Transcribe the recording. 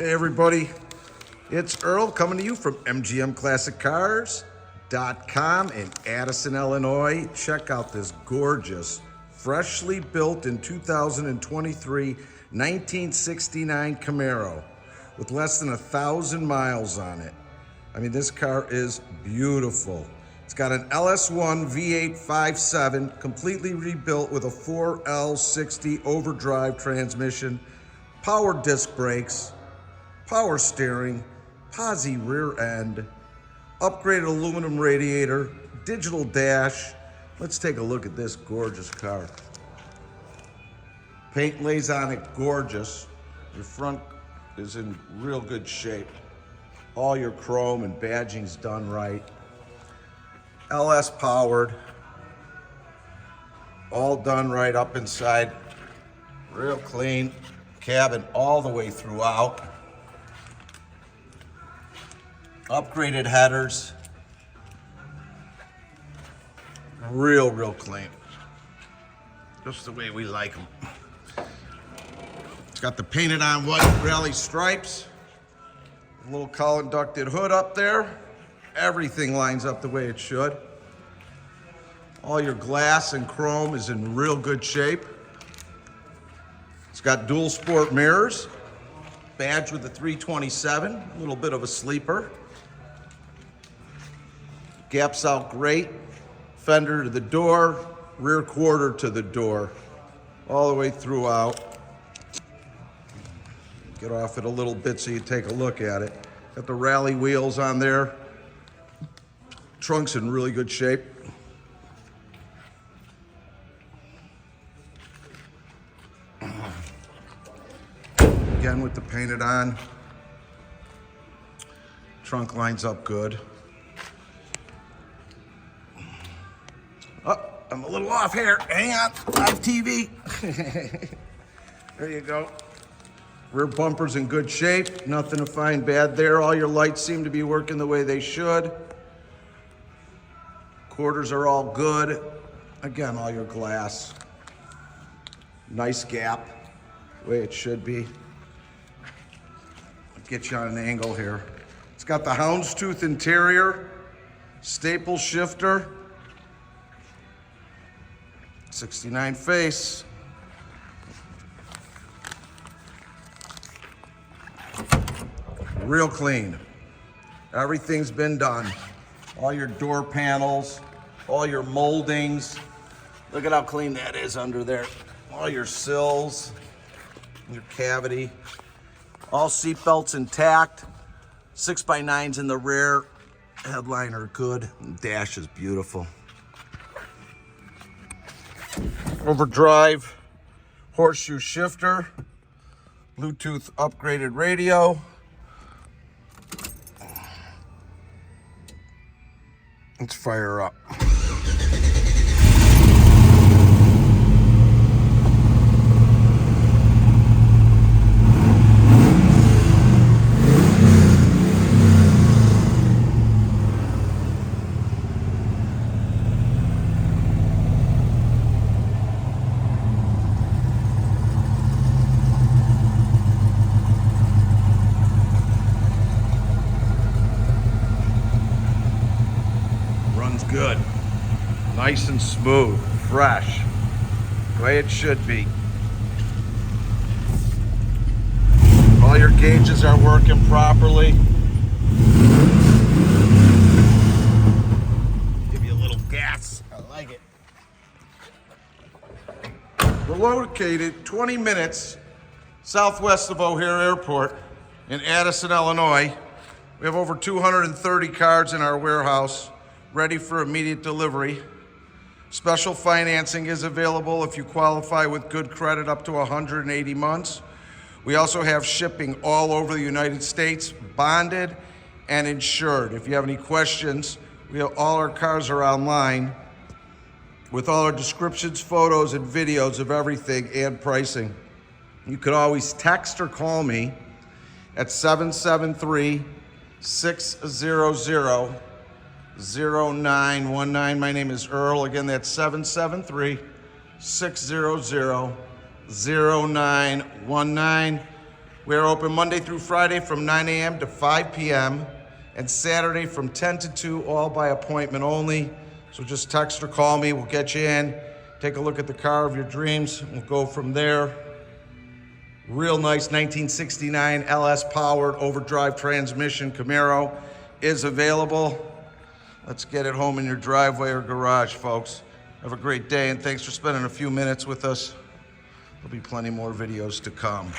Hey everybody, it's Earl coming to you from MGM Classic Cars.com in Addison, Illinois. Check out this gorgeous, freshly built in 2023 1969 Camaro with less than 1,000 miles on it. I mean, this car is beautiful. It's got an LS1 V8 5.7, completely rebuilt with a 4L60 overdrive transmission, power disc brakes, power steering, Posi rear end, upgraded aluminum radiator, digital dash. Let's take a look at this gorgeous car. Paint lays on it gorgeous. Your front is in real good shape. All your chrome and badging's done right. LS powered. All done right up inside. Real clean. Cabin all the way throughout. Upgraded headers. Real clean. Just the way we like them. It's got the painted on white rally stripes. A little collar ducted hood up there. Everything lines up the way it should. All your glass and chrome is in real good shape. It's got dual sport mirrors. Badge with the 327, a little bit of a sleeper. Gaps out great. Fender to the door, rear quarter to the door, all the way throughout. Get off it a little bit so you take a look at it. Got the rally wheels on there. Trunk's in really good shape. Again with the painted on. Trunk lines up good. Oh, I'm a little off here. Hang on, live TV. There you go. Rear bumper's in good shape. Nothing to find bad there. All your lights seem to be working the way they should. Quarters are all good. Again, all your glass. Nice gap, the way it should be. I'll get you on an angle here. It's got the Houndstooth interior, staple shifter, 69 face. Real clean. Everything's been done. All your door panels, all your moldings. Look at how clean that is under there. All your sills, your cavity. All seat belts intact. 6x9s in the rear. Headliner good. Dash is beautiful. Overdrive, horseshoe shifter, Bluetooth upgraded radio. Let's fire up. Runs good. Nice and smooth, fresh, the way it should be. All your gauges are working properly. Give you a little gas, I like it. We're located 20 minutes southwest of O'Hare Airport in Addison, Illinois. We have over 230 cars in our warehouse, ready for immediate delivery. Special financing is available if you qualify with good credit up to 180 months. We also have shipping all over the United States, bonded and insured. If you have any questions, all our cars are online with all our descriptions, photos, and videos of everything and pricing. You could always text or call me at 773-600-0919. My name is Earl. Again, that's 773-600-0919. We are open Monday through Friday from 9 a.m. to 5 p.m. and Saturday from 10 to 2, all by appointment only. So just text or call me, we'll get you in, take a look at the car of your dreams, we'll go from there. Real nice 1969 LS powered overdrive transmission Camaro is available. Let's get it home in your driveway or garage, folks. Have a great day, and thanks for spending a few minutes with us. There'll be plenty more videos to come.